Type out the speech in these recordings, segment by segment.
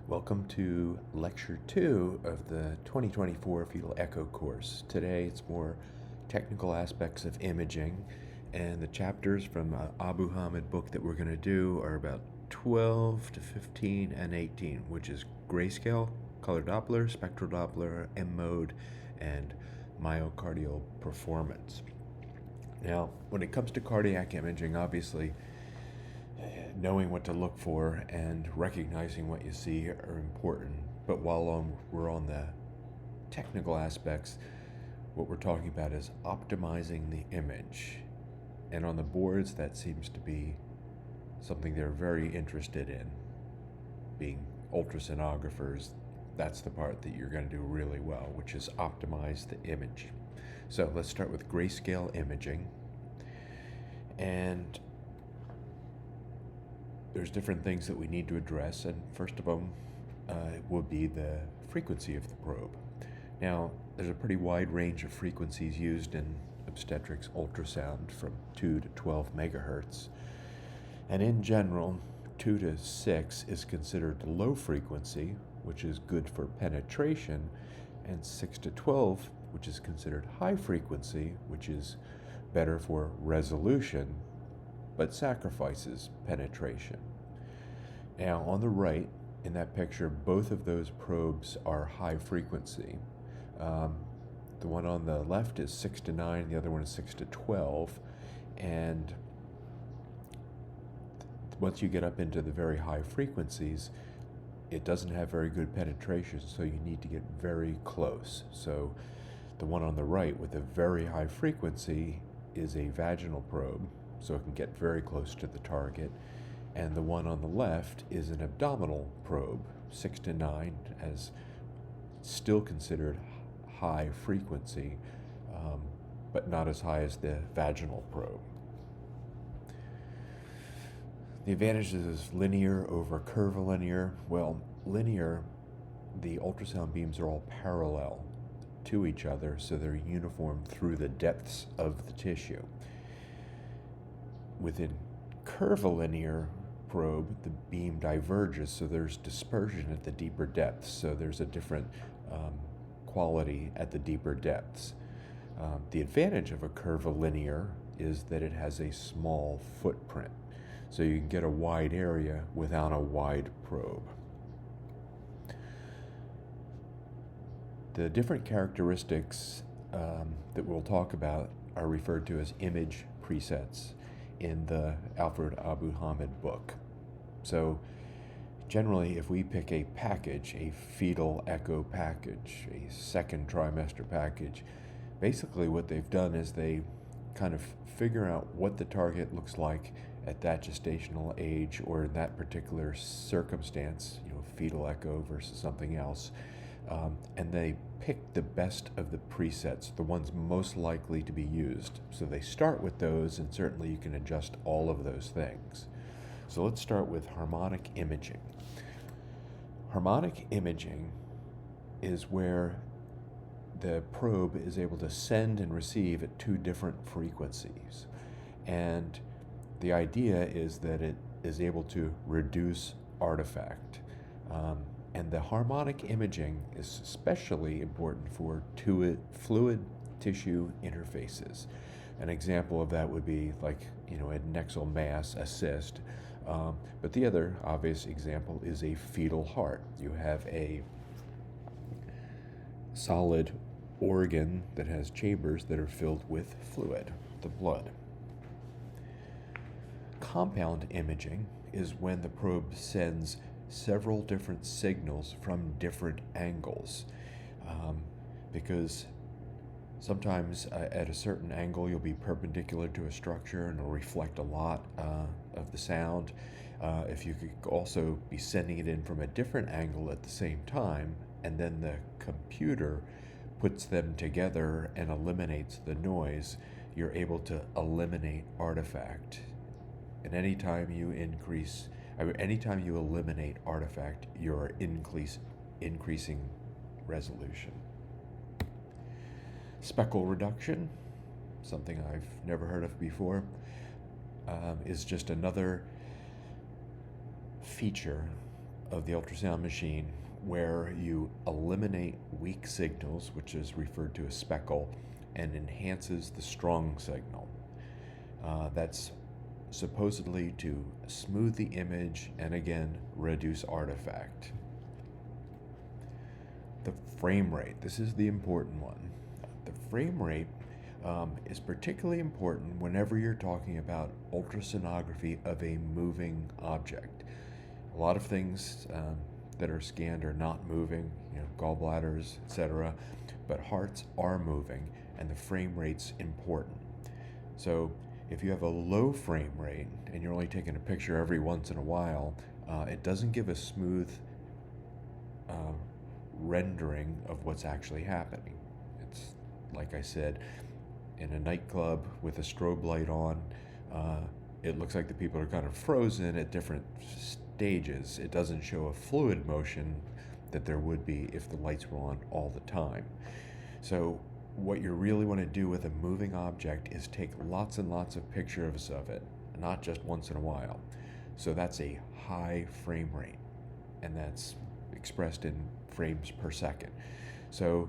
Welcome to Lecture 2 of the 2024 Fetal Echo course. Today it's more technical aspects of imaging, and the chapters from Abu Hamid book that we're going to do are about 12 to 15 and 18, which is grayscale, color Doppler, spectral Doppler, M-mode, and myocardial performance. Now, when it comes to cardiac imaging, obviously, knowing what to look for and recognizing what you see are important. But while we're on the technical aspects, what we're talking about is optimizing the image. And on the boards, that seems to be something they're very interested in. Being ultrasonographers, that's the part that you're going to do really well, which is optimize the image. So let's start with grayscale imaging. And there's different things that we need to address, and first of them would be the frequency of the probe. Now, there's a pretty wide range of frequencies used in obstetrics ultrasound, from 2 to 12 megahertz. And in general, 2 to 6 is considered low frequency, which is good for penetration, and 6 to 12, which is considered high frequency, which is better for resolution, but sacrifices penetration. Now, on the right, in that picture, both of those probes are high frequency. The one on the left is 6 to 9, the other one is 6 to 12, and once you get up into the very high frequencies, it doesn't have very good penetration, so you need to get very close. So the one on the right with a very high frequency is a vaginal probe, so it can get very close to the target. And the one on the left is an abdominal probe, 6 to 9, as still considered high frequency, but not as high as the vaginal probe. The advantages of linear over curvilinear. Well, linear, the ultrasound beams are all parallel to each other, so they're uniform through the depths of the tissue. Within curvilinear probe, the beam diverges, so there's dispersion at the deeper depths, so there's a different quality at the deeper depths. The advantage of a curvilinear is that it has a small footprint, so you can get a wide area without a wide probe. The different characteristics that we'll talk about are referred to as image presets in the Alfred Abu Hamid book. So generally, if we pick a package, a fetal echo package, a second trimester package, basically what they've done is they kind of figure out what the target looks like at that gestational age or in that particular circumstance, fetal echo versus something else, and they pick the best of the presets, the ones most likely to be used. So they start with those, and certainly you can adjust all of those things. So let's start with harmonic imaging. Harmonic imaging is where the probe is able to send and receive at two different frequencies. And the idea is that it is able to reduce artifact. And the harmonic imaging is especially important for fluid tissue interfaces. An example of that would be like, adnexal mass assist. But the other obvious example is a fetal heart. You have a solid organ that has chambers that are filled with fluid, the blood. Compound imaging is when the probe sends several different signals from different angles, because sometimes at a certain angle you'll be perpendicular to a structure and it'll reflect a lot of the sound. If you could also be sending it in from a different angle at the same time, and then the computer puts them together and eliminates the noise, you're able to eliminate artifact. And anytime you eliminate artifact, you're increasing resolution. Speckle reduction, something I've never heard of before, is just another feature of the ultrasound machine where you eliminate weak signals, which is referred to as speckle, and enhances the strong signal. That's supposedly to smooth the image and again reduce artifact. The frame rate, this is the important one. The frame rate is particularly important whenever you're talking about ultrasonography of a moving object. A lot of things that are scanned are not moving, gallbladders, etc., but hearts are moving, and the frame rate's important. So if you have a low frame rate and you're only taking a picture every once in a while, it doesn't give a smooth rendering of what's actually happening. It's like I said, in a nightclub with a strobe light on, it looks like the people are kind of frozen at different stages. It doesn't show a fluid motion that there would be if the lights were on all the time. So what you really want to do with a moving object is take lots and lots of pictures of it, not just once in a while. So that's a high frame rate, and that's expressed in frames per second. So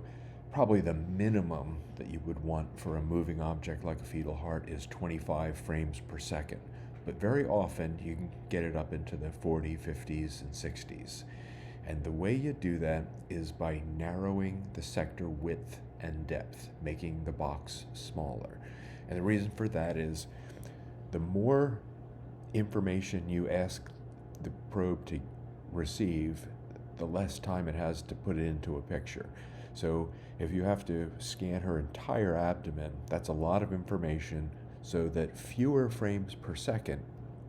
probably the minimum that you would want for a moving object like a fetal heart is 25 frames per second. But very often you can get it up into the 40, 50s, and 60s. And the way you do that is by narrowing the sector width and depth, making the box smaller. And the reason for that is the more information you ask the probe to receive, the less time it has to put it into a picture. So if you have to scan her entire abdomen, that's a lot of information, so that fewer frames per second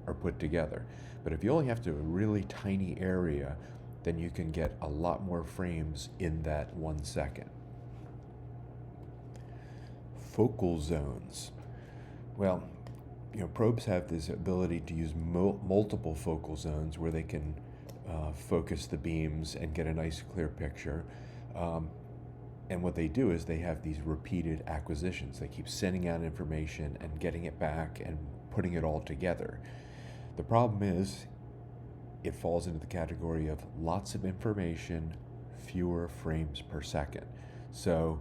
are put together. But if you only have to a really tiny area, then you can get a lot more frames in that 1 second. Focal zones. Well, probes have this ability to use multiple focal zones where they can focus the beams and get a nice clear picture. And what they do is they have these repeated acquisitions. They keep sending out information and getting it back and putting it all together. The problem is it falls into the category of lots of information, fewer frames per second. So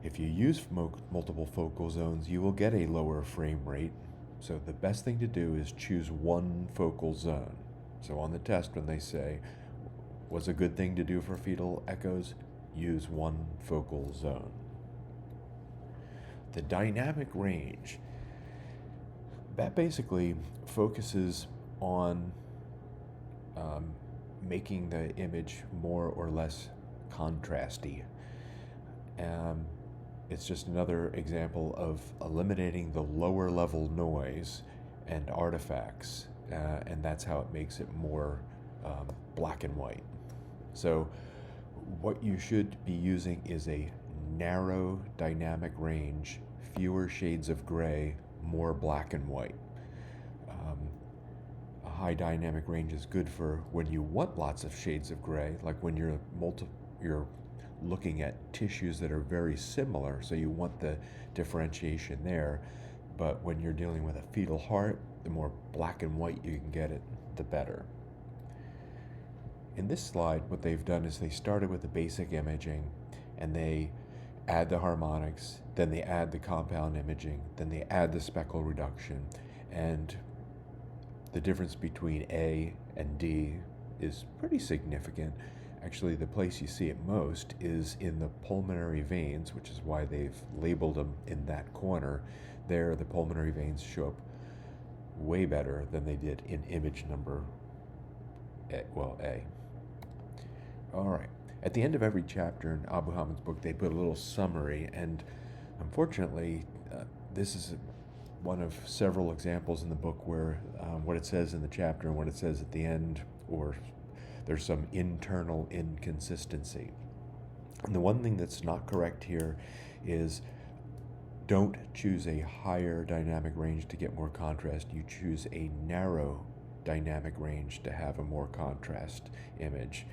if you use multiple focal zones, you will get a lower frame rate. So the best thing to do is choose one focal zone. So on the test, when they say, what's a good thing to do for fetal echoes? Use one focal zone. The dynamic range, that basically focuses on making the image more or less contrasty. It's just another example of eliminating the lower level noise and artifacts, and that's how it makes it more black and white. So what you should be using is a narrow dynamic range, fewer shades of gray, more black and white. A high dynamic range is good for when you want lots of shades of gray, like when you're looking at tissues that are very similar, so you want the differentiation there. But when you're dealing with a fetal heart, the more black and white you can get it, the better. In this slide, what they've done is they started with the basic imaging, and they add the harmonics, then they add the compound imaging, then they add the speckle reduction, and the difference between A and D is pretty significant. Actually, the place you see it most is in the pulmonary veins, which is why they've labeled them in that corner. There, the pulmonary veins show up way better than they did in image number A. All right. At the end of every chapter in Abu Hamid's book, they put a little summary, and unfortunately, this is one of several examples in the book where what it says in the chapter and what it says at the end, or there's some internal inconsistency. And the one thing that's not correct here is don't choose a higher dynamic range to get more contrast. You choose a narrow dynamic range to have a more contrast image.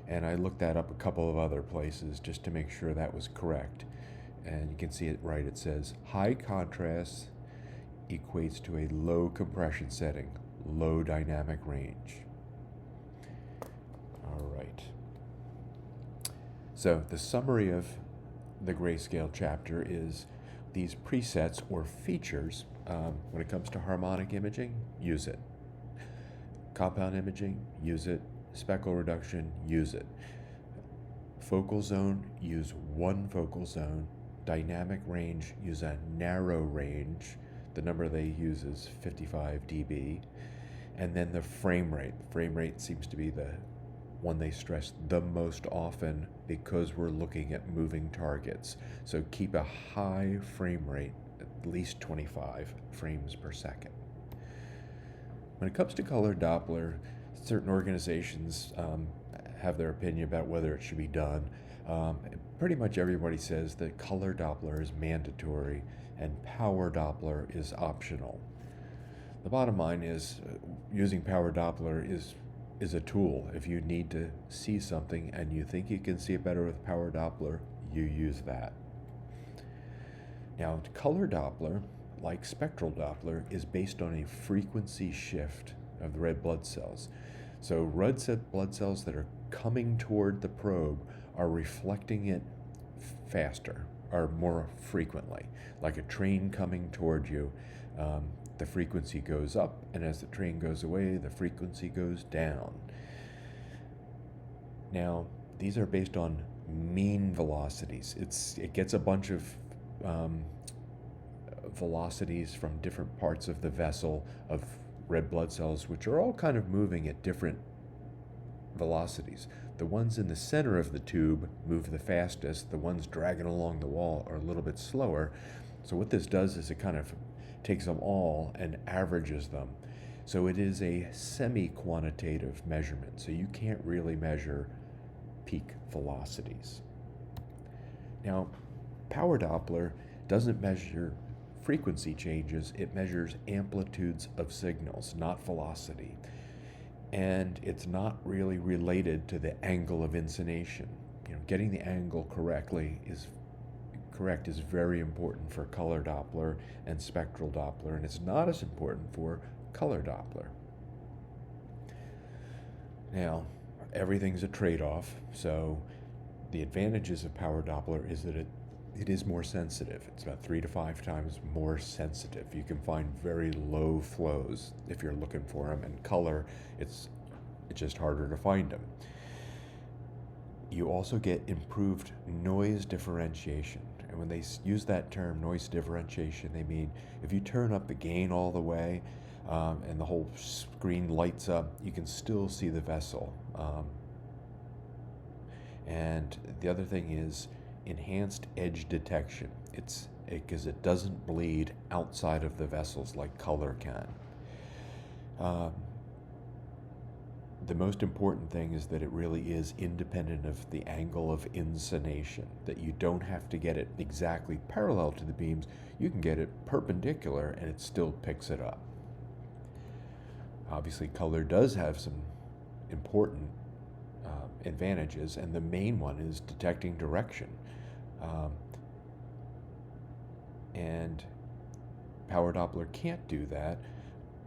And I looked that up a couple of other places just to make sure that was correct. And you can see it right. It says high contrast equates to a low compression setting, low dynamic range. So the summary of the grayscale chapter is these presets or features. When it comes to harmonic imaging, use it. Compound imaging, use it. Speckle reduction, use it. Focal zone, use one focal zone. Dynamic range, use a narrow range. The number they use is 55 dB. And then the frame rate. The frame rate seems to be the one they stress the most often because we're looking at moving targets. So keep a high frame rate, at least 25 frames per second. When it comes to color Doppler, certain organizations have their opinion about whether it should be done. Pretty much everybody says that color Doppler is mandatory and power Doppler is optional. The bottom line is using power Doppler is a tool. If you need to see something and you think you can see it better with power Doppler, you use that. Now, color Doppler, like spectral Doppler, is based on a frequency shift of the red blood cells. So red blood cells that are coming toward the probe are reflecting it faster or more frequently. Like a train coming toward you, the frequency goes up, and as the train goes away, the frequency goes down. Now, these are based on mean velocities. It gets a bunch of velocities from different parts of the vessel of red blood cells, which are all kind of moving at different velocities. The ones in the center of the tube move the fastest. The ones dragging along the wall are a little bit slower. So what this does is it kind of takes them all and averages them. So it is a semi-quantitative measurement. So you can't really measure peak velocities. Now, power Doppler doesn't measure frequency changes. It measures amplitudes of signals, not velocity. And it's not really related to the angle of incination. Getting the angle correct is very important for color Doppler and spectral Doppler, and it's not as important for color Doppler. Now, everything's a trade-off, so the advantages of power Doppler is that it is more sensitive. It's about 3 to 5 times more sensitive. You can find very low flows if you're looking for them, and color, it's just harder to find them. You also get improved noise differentiation. And when they use that term, noise differentiation, they mean if you turn up the gain all the way and the whole screen lights up, you can still see the vessel. And the other thing is enhanced edge detection. It's because it doesn't bleed outside of the vessels like color can. The most important thing is that it really is independent of the angle of incination, that you don't have to get it exactly parallel to the beams. You can get it perpendicular and it still picks it up. Obviously, color does have some important advantages, and the main one is detecting direction. And power Doppler can't do that,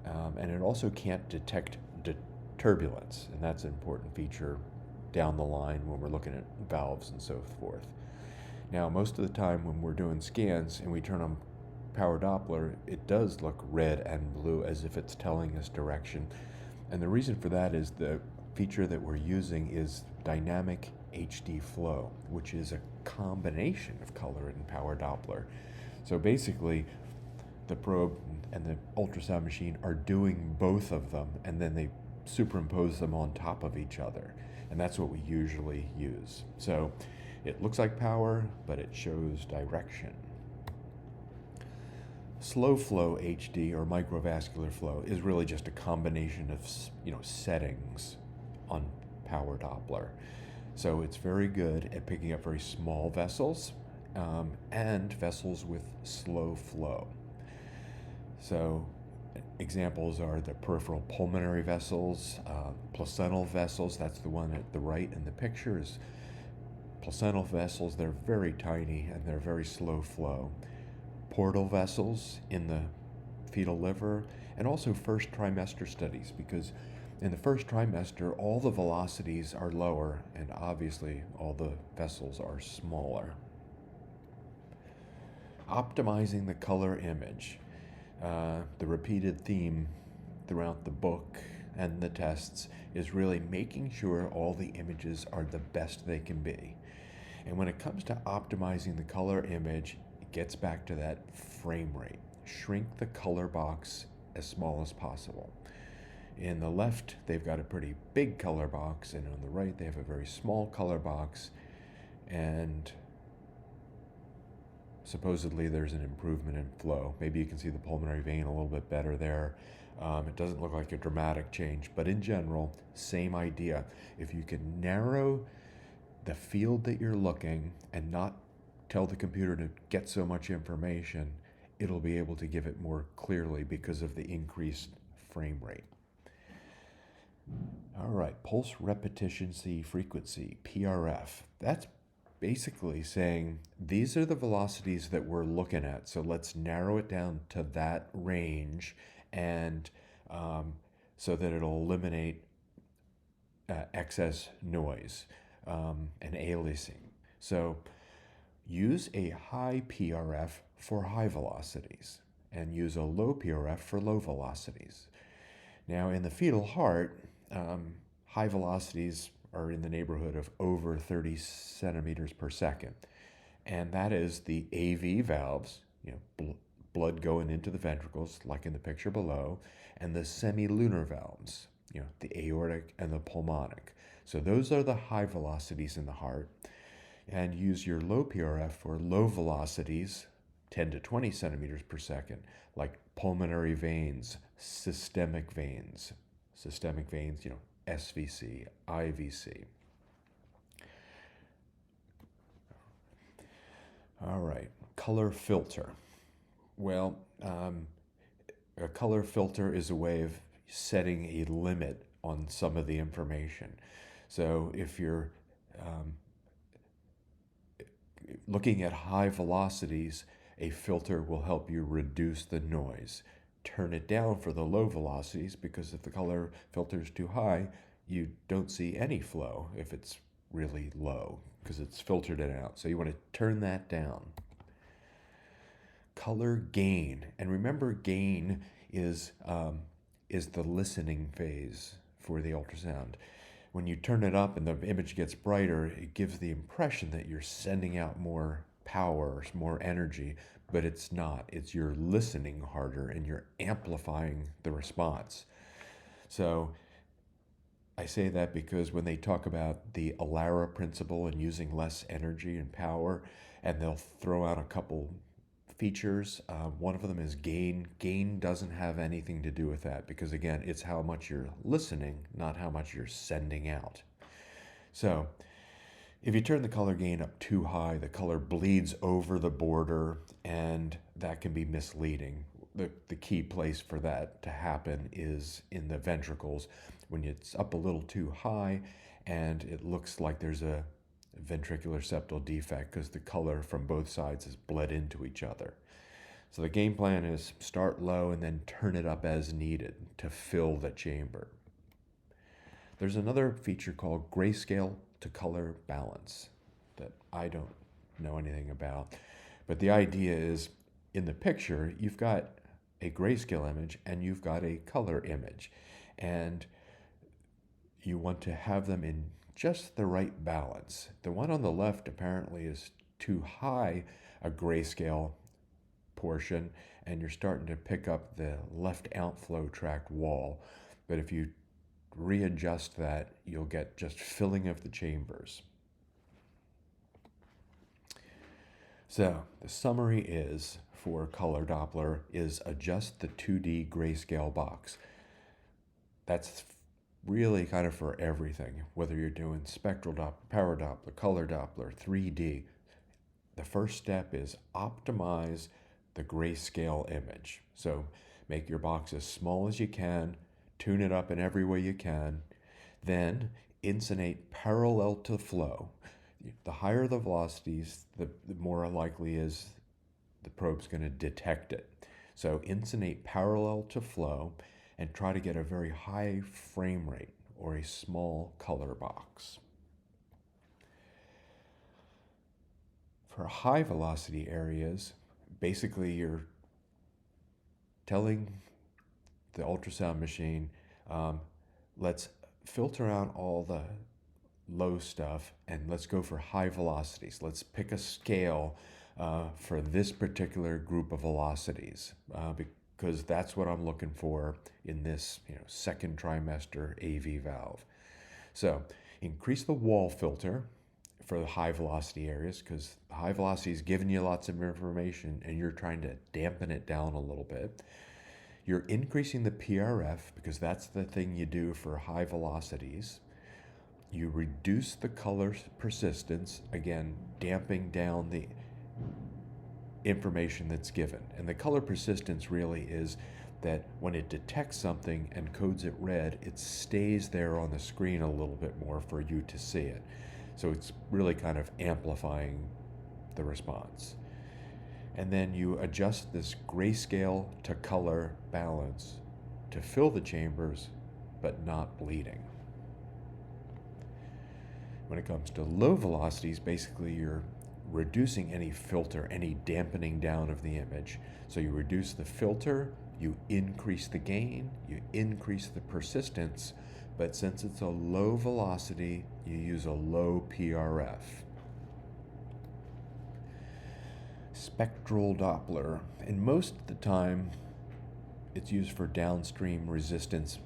and it also can't detect turbulence, and that's an important feature down the line when we're looking at valves and so forth. Now, most of the time when we're doing scans and we turn on power Doppler, it does look red and blue as if it's telling us direction. And the reason for that is the feature that we're using is dynamic HD flow, which is a combination of color and power Doppler. So basically, the probe and the ultrasound machine are doing both of them, and then they superimpose them on top of each other, and that's what we usually use. So it looks like power, but it shows direction. Slow flow HD or microvascular flow is really just a combination of settings on power Doppler. So it's very good at picking up very small vessels and vessels with slow flow. So examples are the peripheral pulmonary vessels, placental vessels. That's the one at the right in the picture is placental vessels. They're very tiny and they're very slow flow. Portal vessels in the fetal liver, and also first trimester studies, because In the first trimester, all the velocities are lower, and obviously all the vessels are smaller. Optimizing the color image. The repeated theme throughout the book and the tests is really making sure all the images are the best they can be. And when it comes to optimizing the color image, it gets back to that frame rate. Shrink the color box as small as possible. In the left, they've got a pretty big color box, and on the right, they have a very small color box. And supposedly there's an improvement in flow. Maybe you can see the pulmonary vein a little bit better there. It doesn't look like a dramatic change, but in general, same idea. If you can narrow the field that you're looking and not tell the computer to get so much information, it'll be able to give it more clearly because of the increased frame rate. All right, pulse repetition frequency, PRF. That's basically saying these are the velocities that we're looking at. So let's narrow it down to that range, and so that it'll eliminate excess noise and aliasing. So use a high PRF for high velocities and use a low PRF for low velocities. Now, in the fetal heart, high velocities are in the neighborhood of over 30 centimeters per second. And that is the AV valves, blood going into the ventricles, like in the picture below, and the semilunar valves, the aortic and the pulmonic. So those are the high velocities in the heart. And use your low PRF for low velocities, 10 to 20 centimeters per second, like pulmonary veins, systemic veins, SVC, IVC. All right, color filter. Well, a color filter is a way of setting a limit on some of the information. So if you're looking at high velocities, a filter will help you reduce the noise. Turn it down for the low velocities, because if the color filter is too high, you don't see any flow if it's really low, because it's filtered it out. So you want to turn that down. Color gain. And remember, gain is the listening phase for the ultrasound. When you turn it up and the image gets brighter, it gives the impression that you're sending out more power, more energy, but it's not. It's you're listening harder and you're amplifying the response. So I say that because when they talk about the Alara principle and using less energy and power, and they'll throw out a couple features, one of them is gain. Gain doesn't have anything to do with that, because again, it's how much you're listening, not how much you're sending out. So if you turn the color gain up too high, the color bleeds over the border, and that can be misleading. The key place for that to happen is in the ventricles, when it's up a little too high and it looks like there's a ventricular septal defect because the color from both sides is bled into each other. So the game plan is start low and then turn it up as needed to fill the chamber. There's another feature called grayscale to color balance that I don't know anything about. But the idea is, in the picture, you've got a grayscale image and you've got a color image. And you want to have them in just the right balance. The one on the left apparently is too high a grayscale portion, and you're starting to pick up the left outflow tract wall. But if you readjust that, you'll get just filling of the chambers. So the summary is, for color Doppler, is adjust the 2D grayscale box. That's really kind of for everything, whether you're doing spectral Doppler, power Doppler, color Doppler, 3D. The first step is optimize the grayscale image. So make your box as small as you can, tune it up in every way you can, then insonate parallel to flow. The higher the velocities, the more likely is the probe's going to detect it. So insonate parallel to flow, and try to get a very high frame rate or a small color box. For high velocity areas, basically you're telling the ultrasound machine, let's filter out all the low stuff and let's go for high velocities. Let's pick a scale for this particular group of velocities because that's what I'm looking for in this second trimester AV valve. So increase the wall filter for the high velocity areas because high velocity is giving you lots of information and you're trying to dampen it down a little bit. You're increasing the PRF because that's the thing you do for high velocities. You reduce the color persistence, again, damping down the information that's given. And the color persistence really is that when it detects something and codes it red, it stays there on the screen a little bit more for you to see it. So it's really kind of amplifying the response. And then you adjust this grayscale to color balance to fill the chambers, but not bleeding. When it comes to low velocities, basically you're reducing any filter, any dampening down of the image. So you reduce the filter, you increase the gain, you increase the persistence, but since it's a low velocity, you use a low PRF. Spectral Doppler, and most of the time it's used for downstream resistance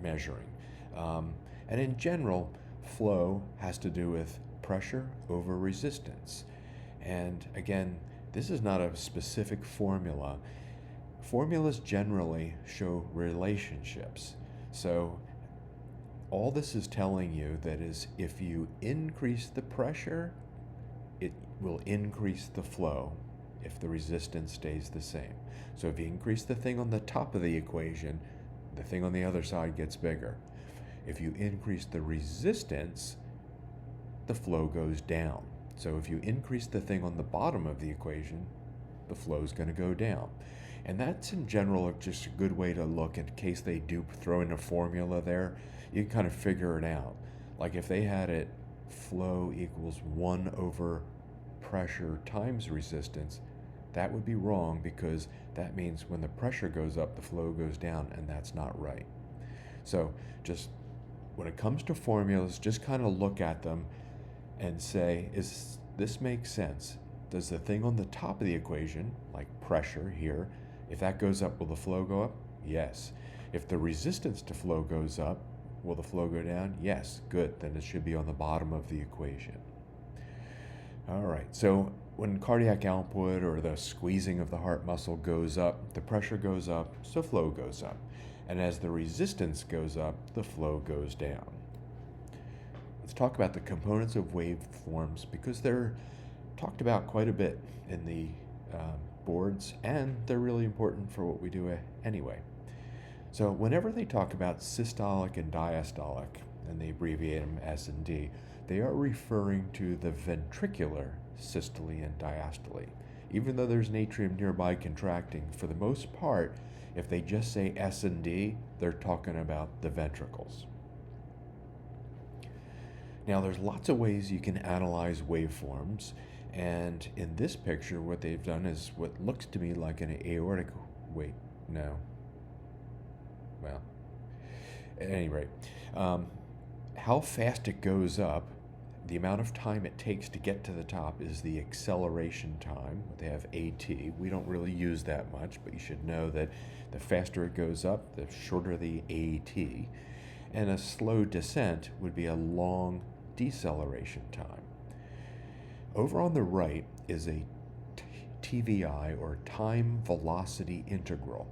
measuring. And in general, flow has to do with pressure over resistance. And again, this is not a specific formula. Formulas generally show relationships. So all this is telling you that is if you increase the pressure, it will increase the flow if the resistance stays the same. So if you increase the thing on the top of the equation, the thing on the other side gets bigger. If you increase the resistance, the flow goes down. So if you increase the thing on the bottom of the equation, the flow is going to go down. And that's in general just a good way to look in case they do throw in a formula there. You can kind of figure it out. Like if they had it flow equals 1 over pressure times resistance, that would be wrong because that means when the pressure goes up, the flow goes down, and that's not right. So just when it comes to formulas, just kind of look at them and say, is this make sense? Does the thing on the top of the equation, like pressure here, if that goes up, will the flow go up? Yes. If the resistance to flow goes up, will the flow go down? Yes. Good. Then it should be on the bottom of the equation. All right. So when cardiac output or the squeezing of the heart muscle goes up, the pressure goes up, so flow goes up. And as the resistance goes up, the flow goes down. Let's talk about the components of waveforms because they're talked about quite a bit in the boards, and they're really important for what we do anyway. So whenever they talk about systolic and diastolic, and they abbreviate them S and D, they are referring to the ventricular systole and diastole. Even though there's an atrium nearby contracting, for the most part, if they just say S and D, they're talking about the ventricles. Now there's lots of ways you can analyze waveforms, and in this picture what they've done is what looks to me like an aortic, at any rate, how fast it goes up, the amount of time it takes to get to the top is the acceleration time. They have AT. We don't really use that much, but you should know that the faster it goes up, the shorter the AT. And a slow descent would be a long deceleration time. Over on the right is a TVI, or time velocity integral.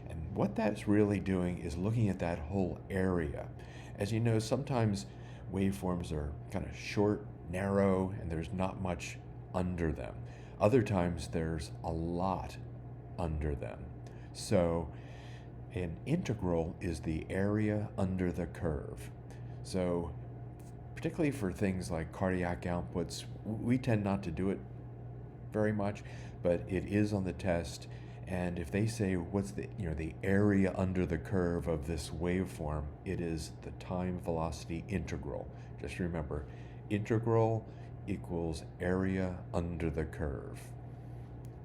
And what that's really doing is looking at that whole area. As you know, sometimes waveforms are kind of short, narrow, and there's not much under them. Other times there's a lot under them. So an integral is the area under the curve. So particularly for things like cardiac outputs, we tend not to do it very much, but it is on the test, And if they say what's the area under the curve of this waveform, it is the time velocity integral. Just remember, integral equals area under the curve.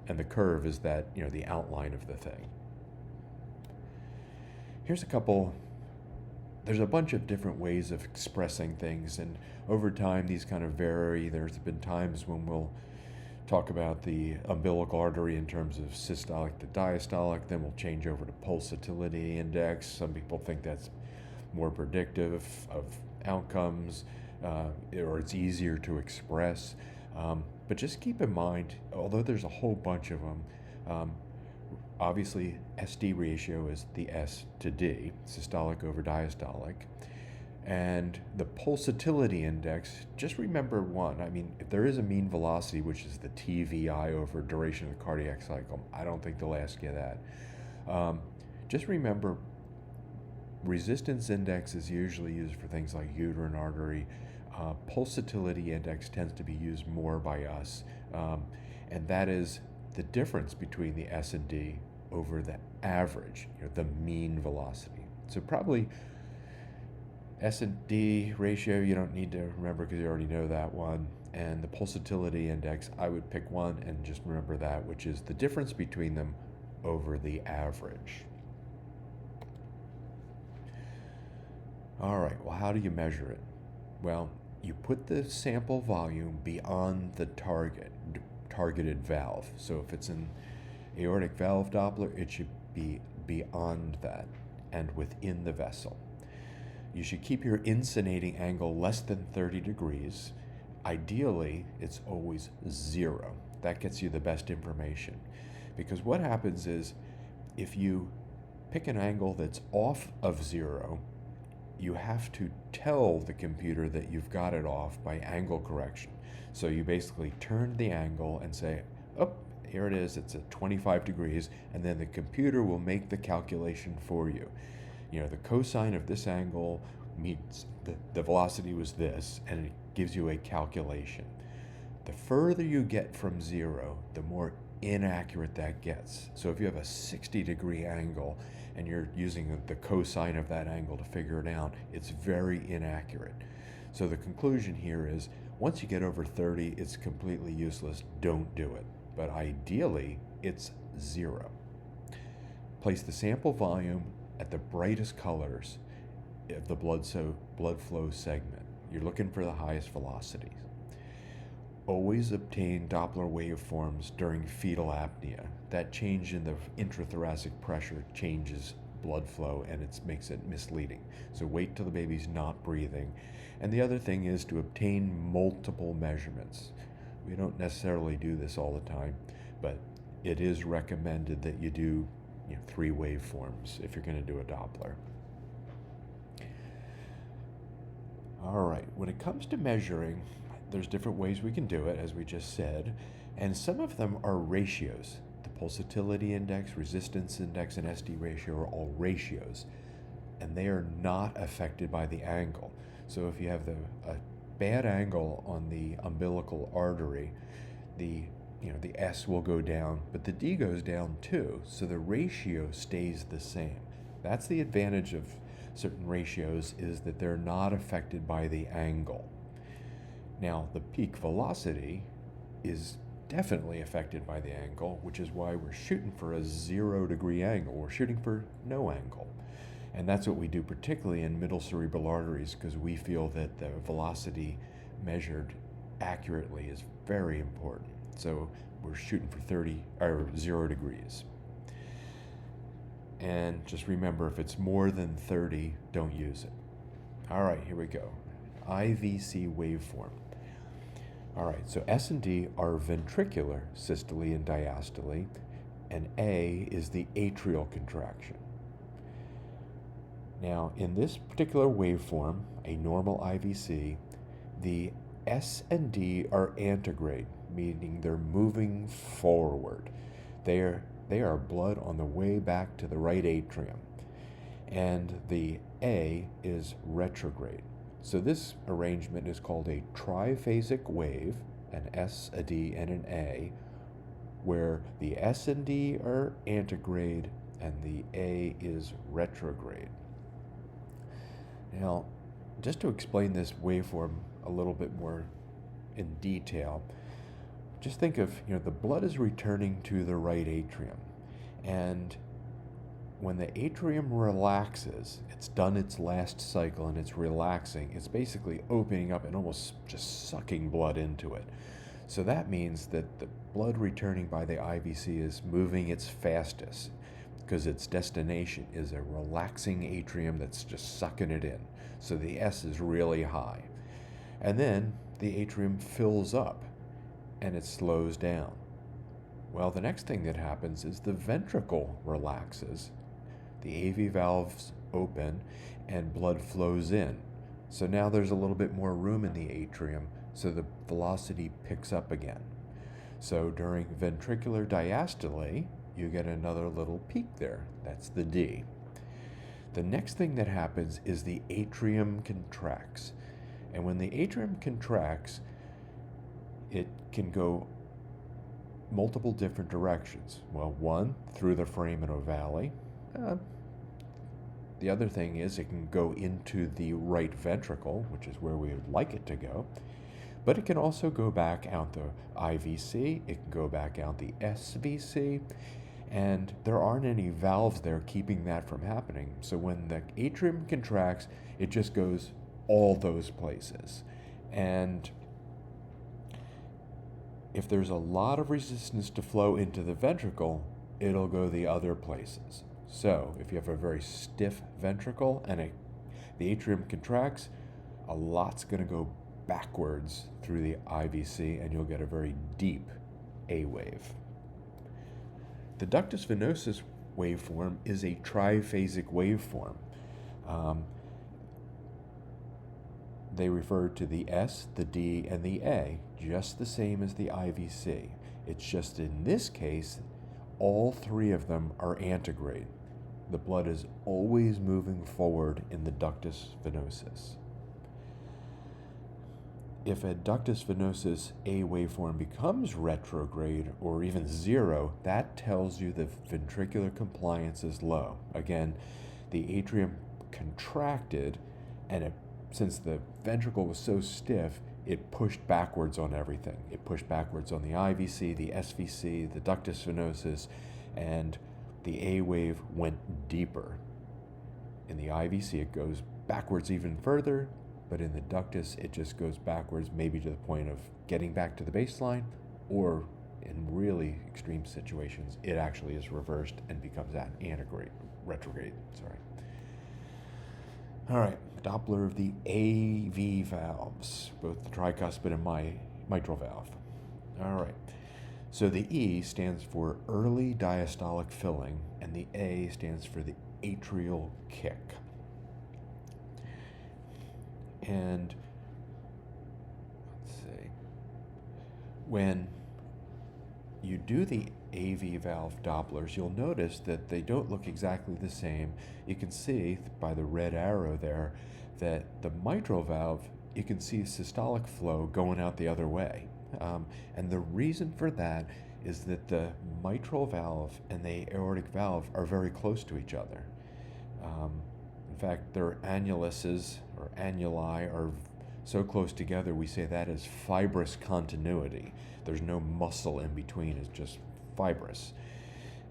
And the curve is that, the outline of the thing. There's a bunch of different ways of expressing things, and over time these kind of vary. There's been times when we'll talk about the umbilical artery in terms of systolic to diastolic, then we'll change over to pulsatility index. Some people think that's more predictive of outcomes, or it's easier to express. But just keep in mind, although there's a whole bunch of them, obviously SD ratio is the S to D, systolic over diastolic. And the pulsatility index, just remember one. I mean, if there is a mean velocity, which is the TVI over duration of the cardiac cycle, I don't think they'll ask you that. Just remember, resistance index is usually used for things like uterine artery. Pulsatility index tends to be used more by us. And that is the difference between the S and D over the average, the mean velocity. So probably S and D ratio, you don't need to remember because you already know that one. And the pulsatility index, I would pick one and just remember that, which is the difference between them over the average. All right, well, how do you measure it? Well, you put the sample volume beyond the targeted valve. So if it's an aortic valve Doppler, it should be beyond that and within the vessel. You should keep your insulating angle less than 30 degrees. Ideally, it's always 0. That gets you the best information. Because what happens is, if you pick an angle that's off of 0, you have to tell the computer that you've got it off by angle correction. So you basically turn the angle and say, oh, here it is, it's at 25 degrees, and then the computer will make the calculation for you. The cosine of this angle means the velocity was this, and it gives you a calculation. The further you get from 0, the more inaccurate that gets. So if you have a 60-degree angle and you're using the cosine of that angle to figure it out, it's very inaccurate. So the conclusion here is, once you get over 30, it's completely useless. Don't do it. But ideally, it's 0. Place the sample volume at the brightest colors of the blood flow segment. You're looking for the highest velocities. Always obtain Doppler waveforms during fetal apnea. That change in the intrathoracic pressure changes blood flow, and it makes it misleading. So wait till the baby's not breathing. And the other thing is to obtain multiple measurements. We don't necessarily do this all the time, but it is recommended that you do 3 waveforms if you're going to do a Doppler. All right, when it comes to measuring, there's different ways we can do it, as we just said, and some of them are ratios. The pulsatility index, resistance index, and SD ratio are all ratios, and they are not affected by the angle. So if you have a bad angle on the umbilical artery, the S will go down, but the D goes down too, so the ratio stays the same. That's the advantage of certain ratios, is that they're not affected by the angle. Now, the peak velocity is definitely affected by the angle, which is why we're shooting for a 0-degree angle. We're shooting for no angle. And that's what we do particularly in middle cerebral arteries, because we feel that the velocity measured accurately is very important. So we're shooting for 0 degrees. And just remember, if it's more than 30, don't use it. All right, here we go. IVC waveform. All right, so S and D are ventricular systole and diastole, and A is the atrial contraction. Now, in this particular waveform, a normal IVC, the S and D are antegrade, meaning they're moving forward. They are blood on the way back to the right atrium. And the A is retrograde. So this arrangement is called a triphasic wave, an S, a D, and an A, where the S and D are antegrade and the A is retrograde. Now, just to explain this waveform a little bit more in detail, just think of, the blood is returning to the right atrium, and when the atrium relaxes, it's done its last cycle and it's relaxing, it's basically opening up and almost just sucking blood into it. So that means that the blood returning by the IVC is moving its fastest because its destination is a relaxing atrium that's just sucking it in. So the S is really high. And then the atrium fills up and it slows down. Well, the next thing that happens is the ventricle relaxes, the AV valves open, and blood flows in. So now there's a little bit more room in the atrium, so the velocity picks up again. So during ventricular diastole, you get another little peak there. That's the D. The next thing that happens is the atrium contracts. And when the atrium contracts, it can go multiple different directions. Well, one, through the foramen ovale. The other thing is it can go into the right ventricle, which is where we would like it to go. But it can also go back out the IVC, it can go back out the SVC, and there aren't any valves there keeping that from happening. So when the atrium contracts, it just goes all those places. And if there's a lot of resistance to flow into the ventricle, it'll go the other places. So if you have a very stiff ventricle and the atrium contracts, a lot's going to go backwards through the IVC and you'll get a very deep A wave. The ductus venosus waveform is a triphasic waveform. They refer to the S, the D, and the A, just the same as the IVC. It's just in this case, all three of them are antegrade. The blood is always moving forward in the ductus venosus. If a ductus venosus A waveform becomes retrograde or even zero, that tells you the ventricular compliance is low. Again, the atrium contracted, and since the ventricle was so stiff, it pushed backwards on everything. It pushed backwards on the IVC, the SVC, the ductus venosus, and the A wave went deeper. In the IVC, it goes backwards even further, but in the ductus, it just goes backwards, maybe to the point of getting back to the baseline, or in really extreme situations, it actually is reversed and becomes retrograde. All right, Doppler of the AV valves, both the tricuspid and mitral valve. All right, so the E stands for early diastolic filling, and the A stands for the atrial kick. And let's see, when you do the AV valve Dopplers, you'll notice that they don't look exactly the same. You can see by the red arrow there that the mitral valve, you can see systolic flow going out the other way. And the reason for that is that the mitral valve and the aortic valve are very close to each other. In fact, their annuluses or annuli are so close together, we say that is fibrous continuity. There's no muscle in between, it's just fibrous.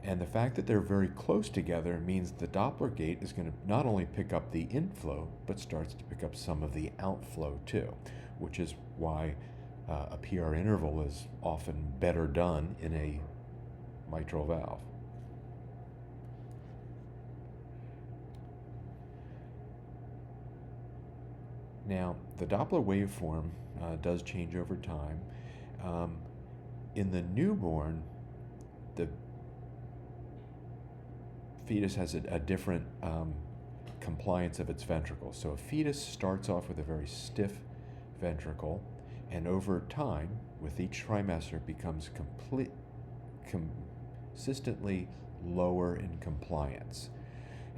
And the fact that they're very close together means the Doppler gate is going to not only pick up the inflow, but starts to pick up some of the outflow too, which is why a PR interval is often better done in a mitral valve. Now, the Doppler waveform does change over time. In the newborn, the fetus has a different compliance of its ventricles. So a fetus starts off with a very stiff ventricle, and over time, with each trimester, it becomes consistently lower in compliance.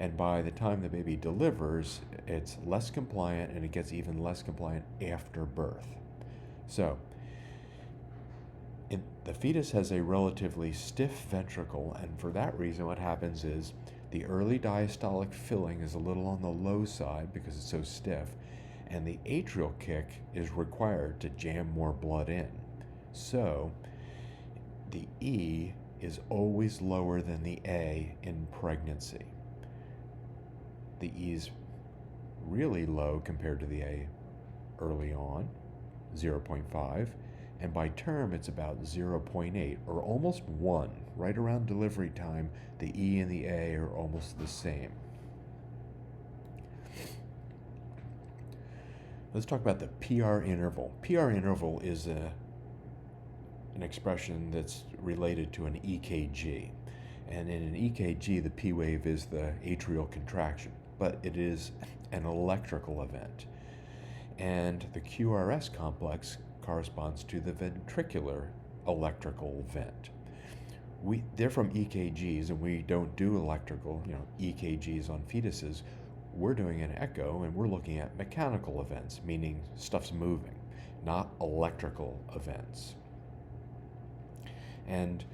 And by the time the baby delivers, it's less compliant, and it gets even less compliant after birth. So The fetus has a relatively stiff ventricle, and for that reason, what happens is the early diastolic filling is a little on the low side because it's so stiff, and the atrial kick is required to jam more blood in. So the E is always lower than the A in pregnancy. The E is really low compared to the A early on, 0.5, and by term it's about 0.8 or almost 1. Right around delivery time, the E and the A are almost the same. Let's talk about the PR interval. PR interval is an expression that's related to an EKG. And in an EKG, the P wave is the atrial contraction, but it is an electrical event. And the QRS complex corresponds to the ventricular electrical event. They're from EKGs, and we don't do electrical, EKGs on fetuses. We're doing an echo, and we're looking at mechanical events, meaning stuff's moving, not electrical events. And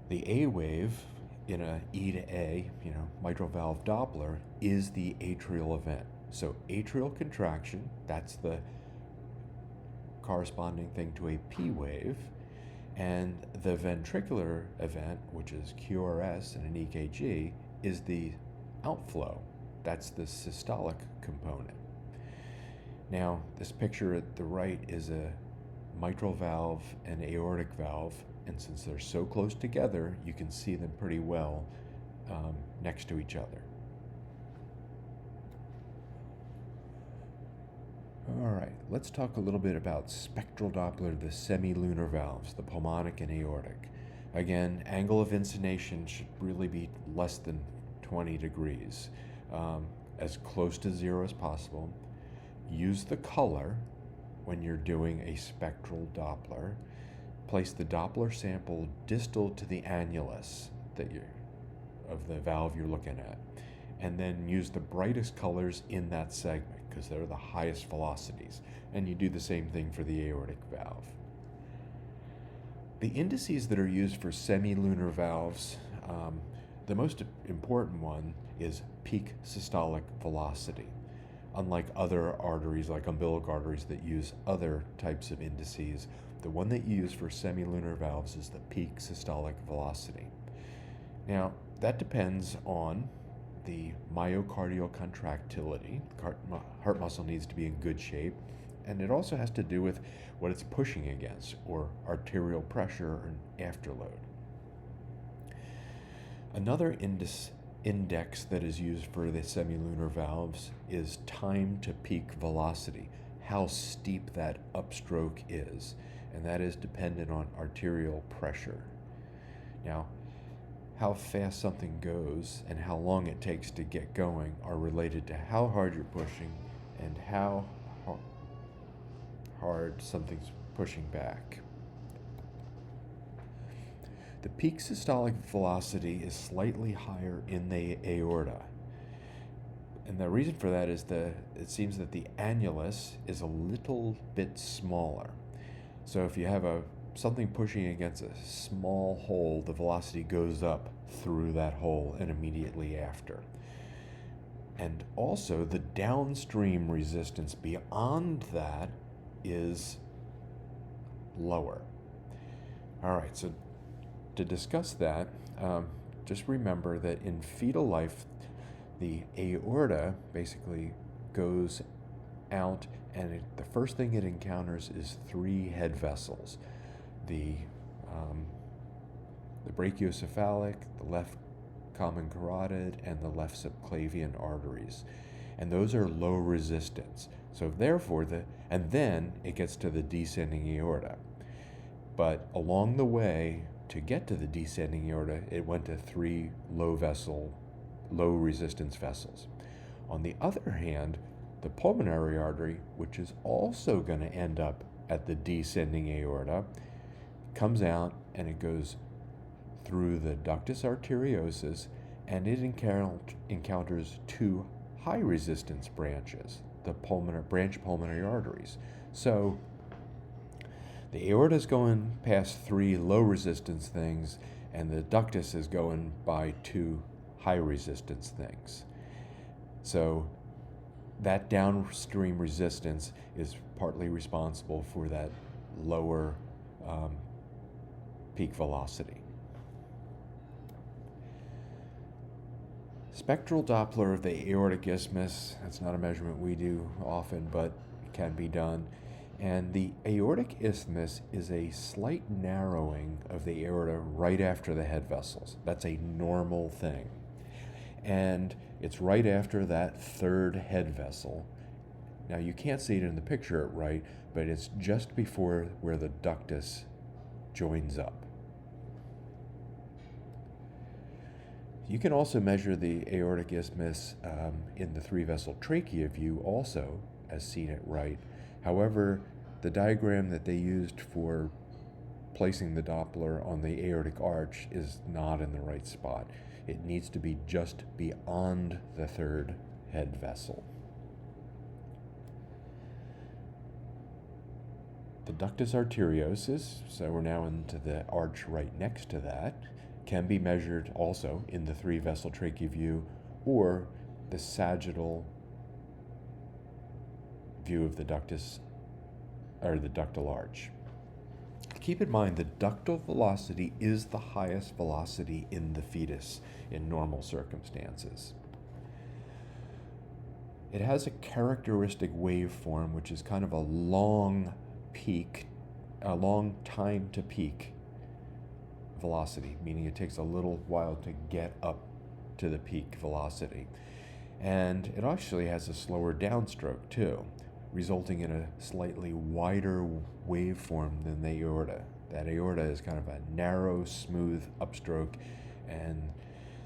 the A wave in a E to A, mitral valve Doppler, is the atrial event. So atrial contraction, that's the corresponding thing to a P wave, and the ventricular event, which is QRS in an EKG, is the outflow. That's the systolic component. Now, this picture at the right is a mitral valve and aortic valve, and since they're so close together, you can see them pretty well next to each other. All right, let's talk a little bit about spectral Doppler, the semilunar valves, the pulmonic and aortic. Again, angle of insonation should really be less than 20 degrees, as close to 0 as possible. Use the color when you're doing a spectral Doppler. Place the Doppler sample distal to the annulus of the valve you're looking at, and then use the brightest colors in that segment because they're the highest velocities. And you do the same thing for the aortic valve. The indices that are used for semilunar valves, the most important one is peak systolic velocity. Unlike other arteries like umbilical arteries that use other types of indices, the one that you use for semilunar valves is the peak systolic velocity. Now, that depends on the myocardial contractility. Heart muscle needs to be in good shape, and it also has to do with what it's pushing against, or arterial pressure or afterload. Another index that is used for the semilunar valves is time to peak velocity, how steep that upstroke is, and that is dependent on arterial pressure. Now, how fast something goes and how long it takes to get going are related to how hard you're pushing and how hard something's pushing back. The peak systolic velocity is slightly higher in the aorta. And the reason for that is it seems that the annulus is a little bit smaller. So if you have something pushing against a small hole, the velocity goes up through that hole and immediately after. And also the downstream resistance beyond that is lower. All right, so to discuss that, just remember that in fetal life, the aorta basically goes out, and the first thing it encounters is 3 head vessels: the brachiocephalic, the left common carotid, and the left subclavian arteries, and those are low resistance. So therefore, and then it gets to the descending aorta. But along the way to get to the descending aorta, it went to 3 low resistance vessels. On the other hand, the pulmonary artery, which is also going to end up at the descending aorta, comes out and it goes through the ductus arteriosus, and it encounters 2 high resistance branches, the branch pulmonary arteries. So The aorta is going past 3 low resistance things, and the ductus is going by 2 high resistance things. So that downstream resistance is partly responsible for that lower peak velocity. Spectral Doppler of the aortic isthmus, that's not a measurement we do often, but it can be done. And the aortic isthmus is a slight narrowing of the aorta right after the head vessels. That's a normal thing. And it's right after that third head vessel. Now you can't see it in the picture right, but it's just before where the ductus joins up. You can also measure the aortic isthmus in the 3-vessel trachea view also, as seen at right. However, the diagram that they used for placing the Doppler on the aortic arch is not in the right spot. It needs to be just beyond the third head vessel. The ductus arteriosus, so we're now into the arch right next to that, can be measured also in the 3-vessel trachea view or the sagittal view of the ductus or the ductal arch. Keep in mind the ductal velocity is the highest velocity in the fetus in normal circumstances. It has a characteristic waveform which is kind of a long peak, a long time to peak velocity, meaning it takes a little while to get up to the peak velocity. And it actually has a slower downstroke too, resulting in a slightly wider waveform than the aorta. That aorta is kind of a narrow, smooth upstroke, and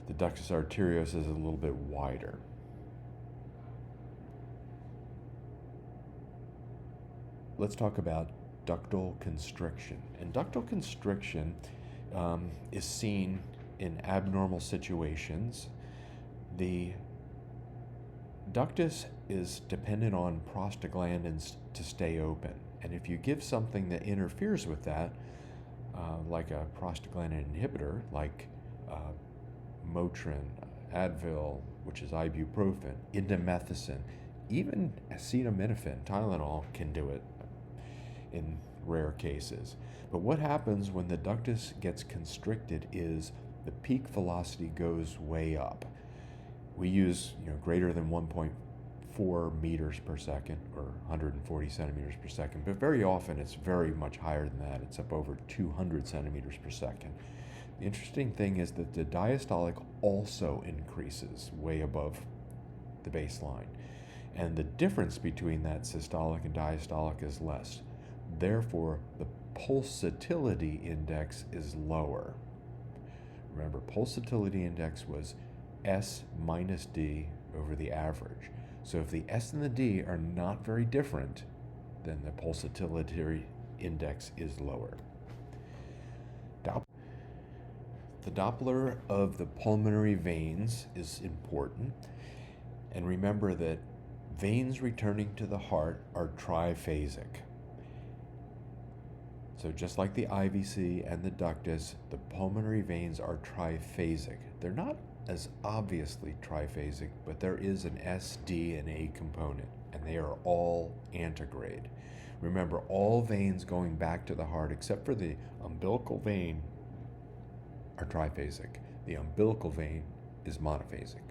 the ductus arteriosus is a little bit wider. Let's talk about ductal constriction. And ductal constriction is seen in abnormal situations. The ductus is dependent on prostaglandins to stay open. And if you give something that interferes with that, like a prostaglandin inhibitor, like Motrin, Advil, which is ibuprofen, indomethacin, even acetaminophen, Tylenol can do it in rare cases. But what happens when the ductus gets constricted is the peak velocity goes way up. We use greater than 1.4 meters per second or 140 centimeters per second, but very often it's very much higher than that. It's up over 200 centimeters per second. The interesting thing is that the diastolic also increases way above the baseline, and the difference between that systolic and diastolic is less. Therefore, the pulsatility index is lower. Remember, pulsatility index was S minus D over the average. So if the S and the D are not very different, then the pulsatility index is lower. The Doppler of the pulmonary veins is important. And remember that veins returning to the heart are triphasic. So just like the IVC and the ductus, the pulmonary veins are triphasic. They're not as obviously triphasic, but there is an S, D, and A component, and they are all antegrade. Remember, all veins going back to the heart, except for the umbilical vein, are triphasic. The umbilical vein is monophasic.